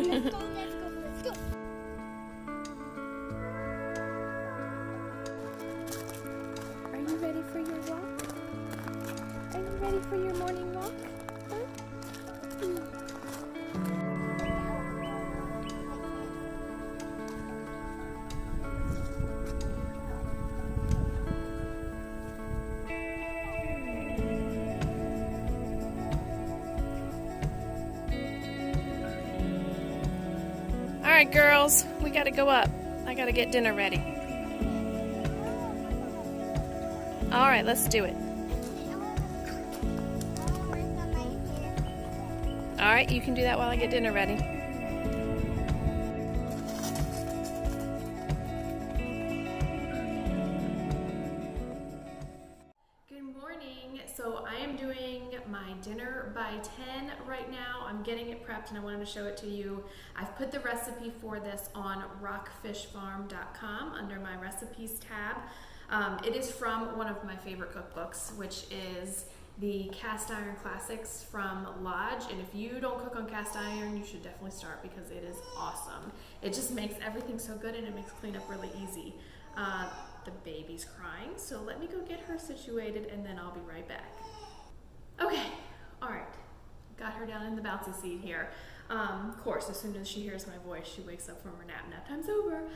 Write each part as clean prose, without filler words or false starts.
Let's go, let's go, let's go. Are you ready for your walk? Are you ready for your morning walk? Huh? All right, girls, we gotta go up. I gotta get dinner ready. All right, let's do it. All right, you can do that while I get dinner ready. Good morning. So I am doing my dinner by 10 right now. I'm getting it prepped and I wanted to show it to you. I've put the recipe for this on rockfishfarm.com under my recipes tab. It is from one of my favorite cookbooks, which is the Cast Iron Classics from Lodge. And if you don't cook on cast iron, you should definitely start because it is awesome. It just makes everything so good and it makes cleanup really easy. The baby's crying, so let me go get her situated and then I'll be right back. Okay, all right, got her down in the bouncy seat here. Of course, as soon as she hears my voice, she wakes up from her nap. Nap time's over.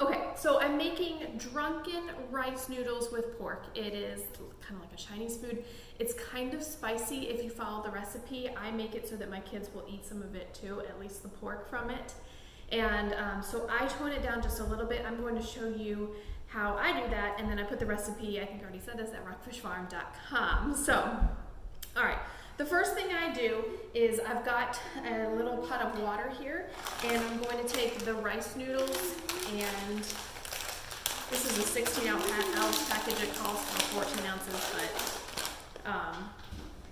Okay, so I'm making drunken rice noodles with pork. It is kind of like a Chinese food. It's kind of spicy if you follow the recipe. I make it so that my kids will eat some of it too, at least the pork from it. And so I tone it down just a little bit. I'm going to show you how I do that, and then I put the recipe, I think I already said this, at rockfishfarm.com. So, all right. The first thing I do is I've got a little pot of water here, and I'm going to take the rice noodles, and this is a 16-ounce package. It calls for 14 ounces, but I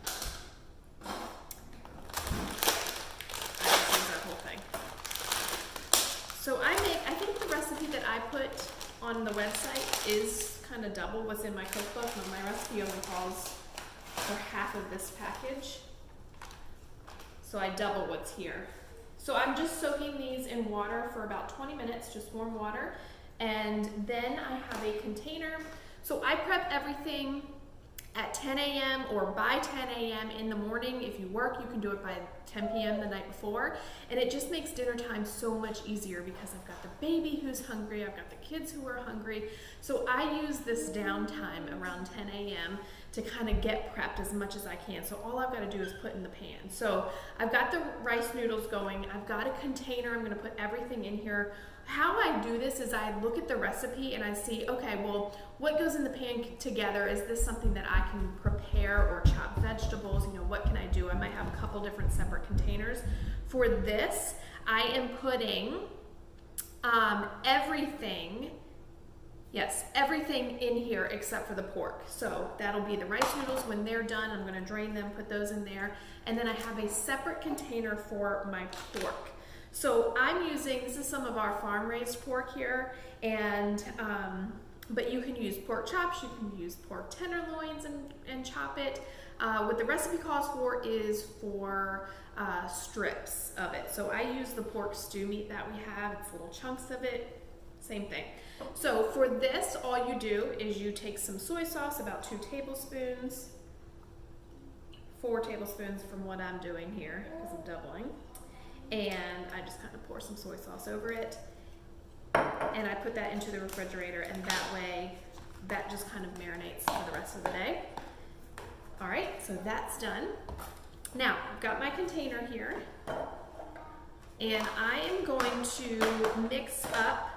just use that whole thing. So I think the recipe that I put on the website is kind of double what's in my cookbook, but my recipe only calls for half of this package. So I double what's here. So I'm just soaking these in water for about 20 minutes, just warm water. And then I have a container. So I prep everything at 10 a.m. or by 10 a.m. in the morning. If you work, you can do it by 10 p.m. the night before. And it just makes dinner time so much easier because I've got the baby who's hungry, I've got the kids who are hungry. So I use this downtime around 10 a.m. to kind of get prepped as much as I can. So all I've got to do is put in the pan. So I've got the rice noodles going. I've got a container. I'm going to put everything in here. How I do this is I look at the recipe and I see, okay, well, what goes in the pan together? Is this something that I can prepare or chop vegetables? You know, what can I do? I might have a couple different separate containers. For this, I am putting everything in here except for the pork. So that'll be the rice noodles. When they're done, I'm gonna drain them, put those in there. And then I have a separate container for my pork. So I'm using, this is some of our farm-raised pork here, and but you can use pork chops, you can use pork tenderloins and chop it. What the recipe calls for is for strips of it. So I use the pork stew meat that we have, it's little chunks of it, same thing. So for this, all you do is you take some soy sauce, about 2 tablespoons, 4 tablespoons from what I'm doing here, because I'm doubling. And I just kind of pour some soy sauce over it. And I put that into the refrigerator, and that way, that just kind of marinates for the rest of the day. All right, so that's done. Now, I've got my container here, and I am going to mix up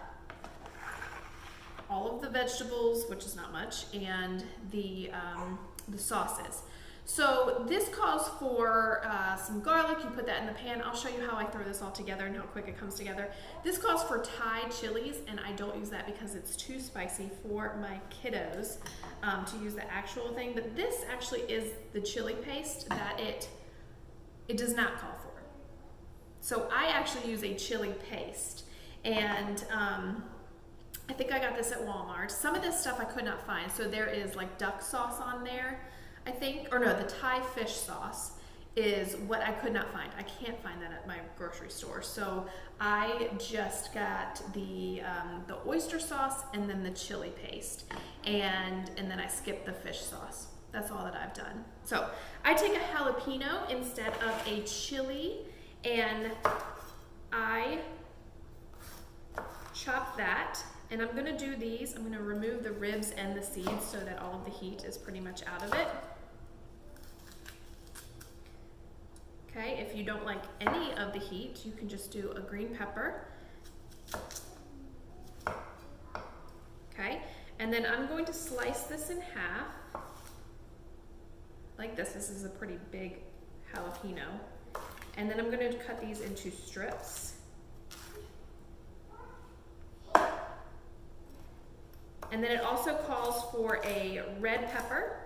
all of the vegetables, which is not much, and the sauces. So this calls for some garlic. You put that in the pan. I'll show you how I throw this all together and how quick it comes together. This calls for Thai chilies, and I don't use that because it's too spicy for my kiddos to use the actual thing. But this actually is the chili paste that it does not call for. So I actually use a chili paste, and I think I got this at Walmart. Some of this stuff I could not find. So there is like duck sauce on there, I think, or no, the Thai fish sauce is what I could not find. I can't find that at my grocery store. So I just got the oyster sauce and then the chili paste, and then I skipped the fish sauce. That's all that I've done. So I take a jalapeno instead of a chili, and I chop that, and I'm gonna do these. I'm gonna remove the ribs and the seeds so that all of the heat is pretty much out of it. Okay, if you don't like any of the heat, you can just do a green pepper. Okay, and then I'm going to slice this in half, like this. This is a pretty big jalapeno. And then I'm going to cut these into strips. And then it also calls for a red pepper.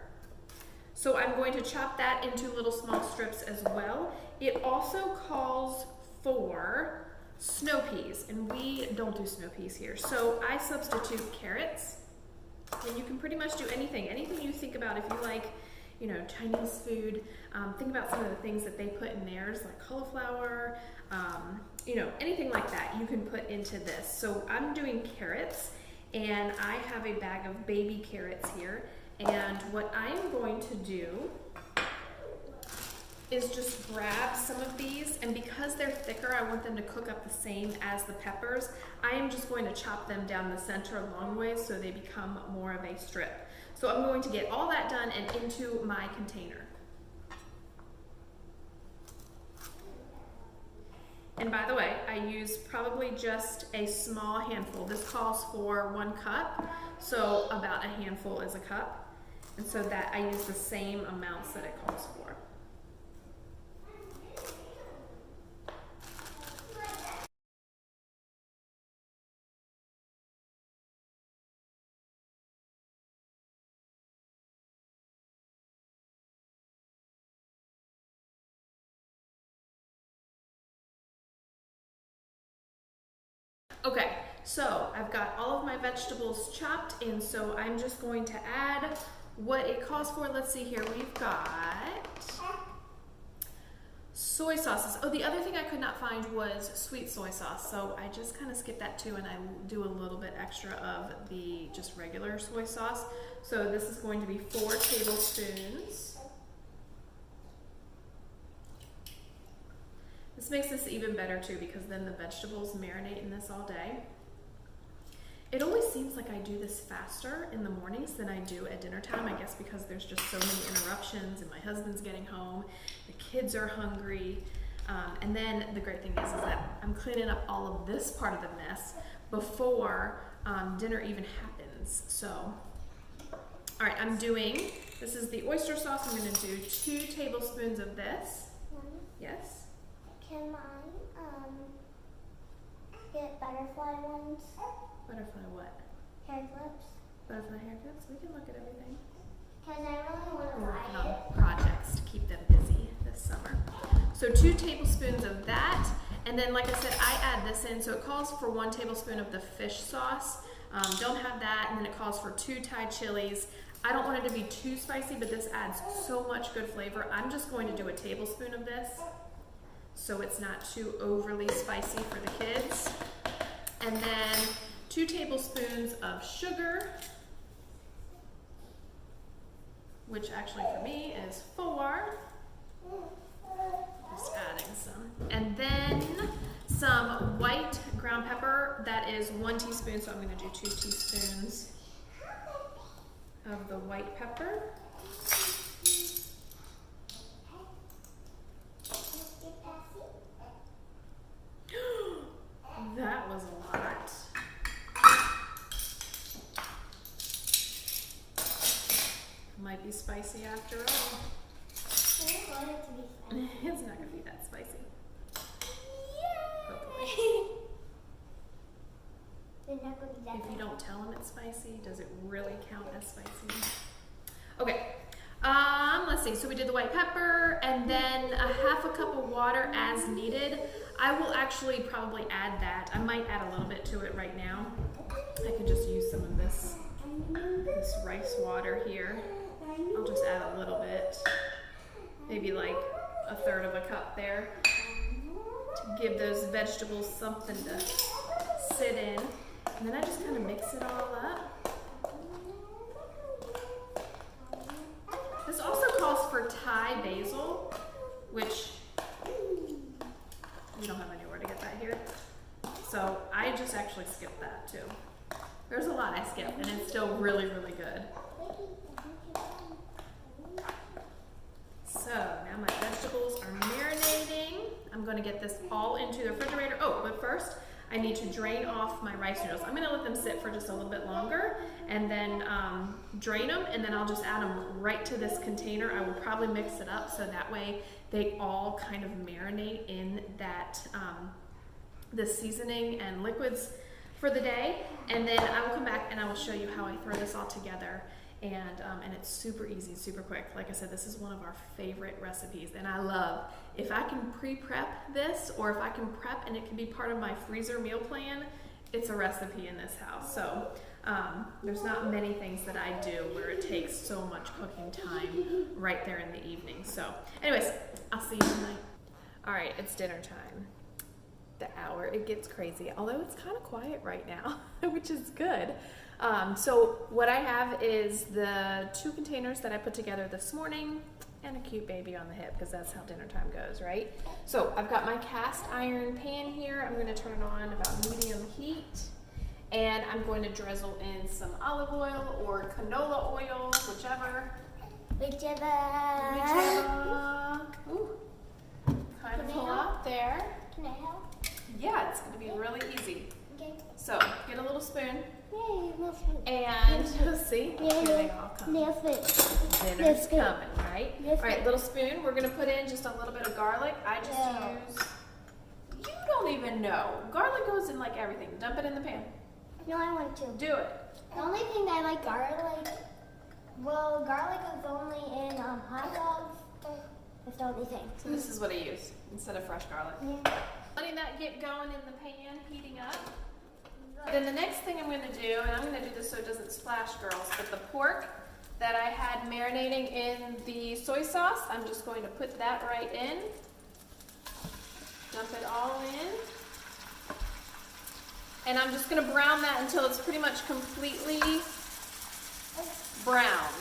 So I'm going to chop that into little small strips as well. It also calls for snow peas, and we don't do snow peas here. So I substitute carrots, and you can pretty much do anything you think about. If you like, you know, Chinese food, think about some of the things that they put in theirs, like cauliflower, you know, anything like that you can put into this. So I'm doing carrots, and I have a bag of baby carrots here. And what I'm going to do is just grab some of these, and because they're thicker, I want them to cook up the same as the peppers. I am just going to chop them down the center long ways so they become more of a strip. So I'm going to get all that done and into my container. And by the way, I use probably just a small handful. This calls for 1 cup, so about a handful is a cup. And so that I use the same amounts that it calls for. Okay, so I've got all of my vegetables chopped, and so I'm just going to add what it calls for. Let's see here, we've got soy sauces. Oh, the other thing I could not find was sweet soy sauce, so I just kind of skip that too, and I do a little bit extra of the just regular soy sauce. So this is going to be 4 tablespoons. This makes this even better too, because then the vegetables marinate in this all day. It always seems like I do this faster in the mornings than I do at dinner time, I guess because there's just so many interruptions, and my husband's getting home, the kids are hungry, and then the great thing is that I'm cleaning up all of this part of the mess before dinner even happens. So, all right, I'm doing, this is the oyster sauce. I'm going to do 2 tablespoons of this. Mommy, Yes? can I get butterfly ones? Butterfly what? Hair clips? Butterfly hair clips? We can look at everything. Because I really want to We're working buy it. on projects to keep them busy this summer. So 2 tablespoons of that, and then like I said, I add this in. So it calls for 1 tablespoon of the fish sauce. Don't have that, and then it calls for 2 Thai chilies. I don't want it to be too spicy, but this adds so much good flavor. I'm just going to do a tablespoon of this, so it's not too overly spicy for the kids. And then 2 tablespoons of sugar, which actually for me is 4. Just adding some. And then some white ground pepper, that is 1 teaspoon, so I'm going to do 2 teaspoons of the white pepper. That was a lot. Might be spicy after all. I want it to be spicy. It's not going to be that spicy. They're not going to be that If you don't tell them it's spicy, does it really count as spicy? Okay. Let's see. So we did the white pepper, and then a 1/2 cup of water as needed. I will actually probably add that. I might add a little bit to it right now. I could just use some of this rice water here. I'll just add a little bit, maybe like a third of a cup there to give those vegetables something to sit in. And then I just kind of mix it all up. This also calls for Thai basil, which we don't have anywhere to get that here. So I just actually skipped that too. There's a lot I skipped, and it's still really, really good. So now my vegetables are marinating. I'm going to get this all into the refrigerator. Oh, but first I need to drain off my rice noodles. I'm going to let them sit for just a little bit longer and then drain them, and then I'll just add them right to this container. I will probably mix it up so that way they all kind of marinate in that the seasoning and liquids for the day, and then I will come back and I will show you how I throw this all together. And it's super easy, super quick. Like I said, this is one of our favorite recipes, and I love if I can pre-prep this, or if I can prep and it can be part of my freezer meal plan. It's a recipe in this house. So there's not many things that I do where it takes so much cooking time right there in the evening. So anyways, I'll see you tonight. All right, it's dinner time. The hour, it gets crazy, although it's kind of quiet right now, which is good. So what I have is the 2 containers that I put together this morning and a cute baby on the hip, because that's how dinner time goes, right? So I've got my cast iron pan here. I'm going to turn it on about medium heat, and I'm going to drizzle in some olive oil or canola oil, whichever. Ooh, kind of pull out there. Can I help? Yeah, it's going to be really easy. Okay. So get a little spoon. Yay, nail food. And see, here they all come. Nail food. Dinner's coming, right? Nail All right, little spoon. We're gonna put in just a little bit of garlic. I just use. You don't even know. Garlic goes in like everything. Dump it in the pan. No, I want to. Do it. The only thing I like garlic. Well, garlic is only in hot dogs. That's the only thing. So this is what I use instead of fresh garlic. Yeah. Letting that get going in the pan, heating up. Then the next thing I'm going to do, and I'm going to do this so it doesn't splash, girls, but the pork that I had marinating in the soy sauce, I'm just going to put that right in. Dump it all in. And I'm just going to brown that until it's pretty much completely browned.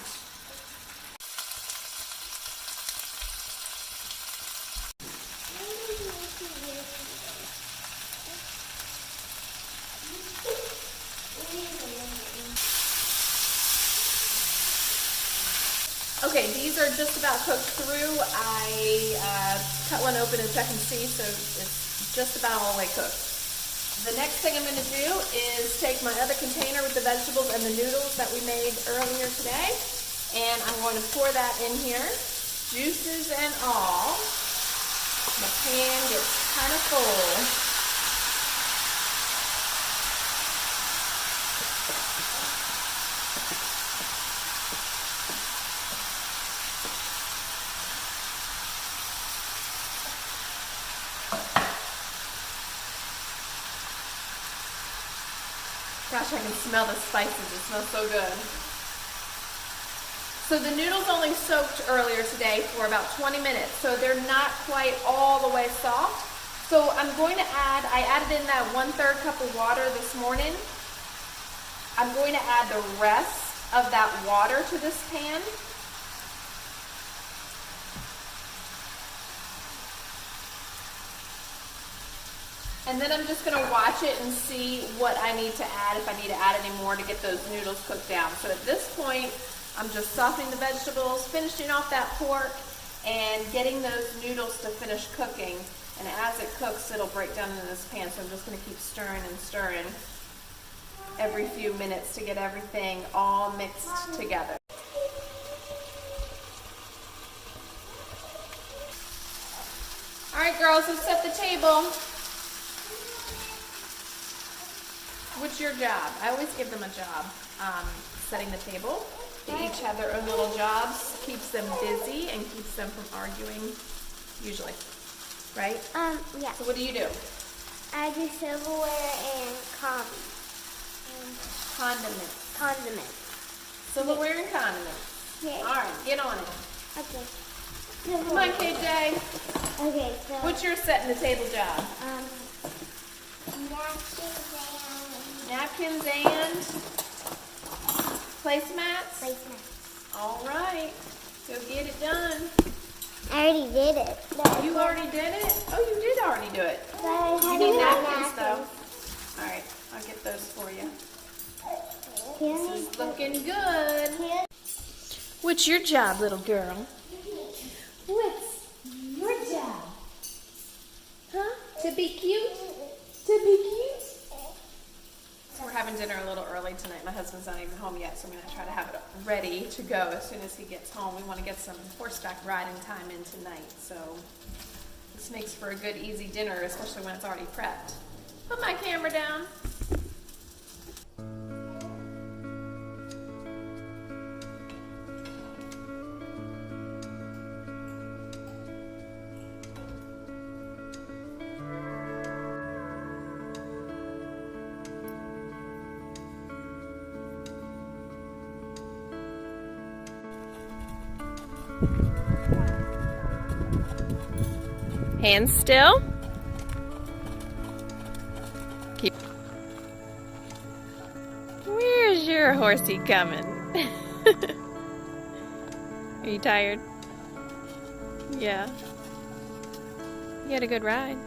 Okay, these are just about cooked through. I cut one open and check and see, so it's just about all the way cooked. The next thing I'm going to do is take my other container with the vegetables and the noodles that we made earlier today, and I'm going to pour that in here, juices and all. The pan gets kind of full. Gosh, I can smell the spices. It smells so good. So the noodles only soaked earlier today for about 20 minutes, so they're not quite all the way soft. So I'm going to add, I added in that 1/3 cup of water this morning. I'm going to add the rest of that water to this pan. And then I'm just going to watch it and see what I need to add, if I need to add any more to get those noodles cooked down. So at this point, I'm just softening the vegetables, finishing off that pork, and getting those noodles to finish cooking. And as it cooks, it'll break down into this pan. So I'm just going to keep stirring and stirring every few minutes to get everything all mixed together. All right, girls, let's set the table. What's your job? I always give them a job, setting the table. They each have their own little jobs. Keeps them busy and keeps them from arguing, usually, right? Yeah. So what do you do? I do silverware and Condiments. condiments. Silverware and condiments. Yeah. All right, get on it. Okay. Come on, KJ. Okay, so What's your setting the table job? napkins and Napkins and placemats? placemats. All right. Go get it done. I already did it. You already did it? Oh, you did already do it. But I You had need to napkins, though. All right. I'll get those for you. This is looking good. What's your job, little girl? What's your job? Huh? To be cute? To be cute? So we're having dinner a little early tonight. My husband's not even home yet, so I'm going to try to have it ready to go as soon as he gets home. We want to get some horseback riding time in tonight, so this makes for a good, easy dinner, especially when it's already prepped. Put my camera down. Hands still. Keep. Where's your horsey coming? Are you tired? Yeah. You had a good ride.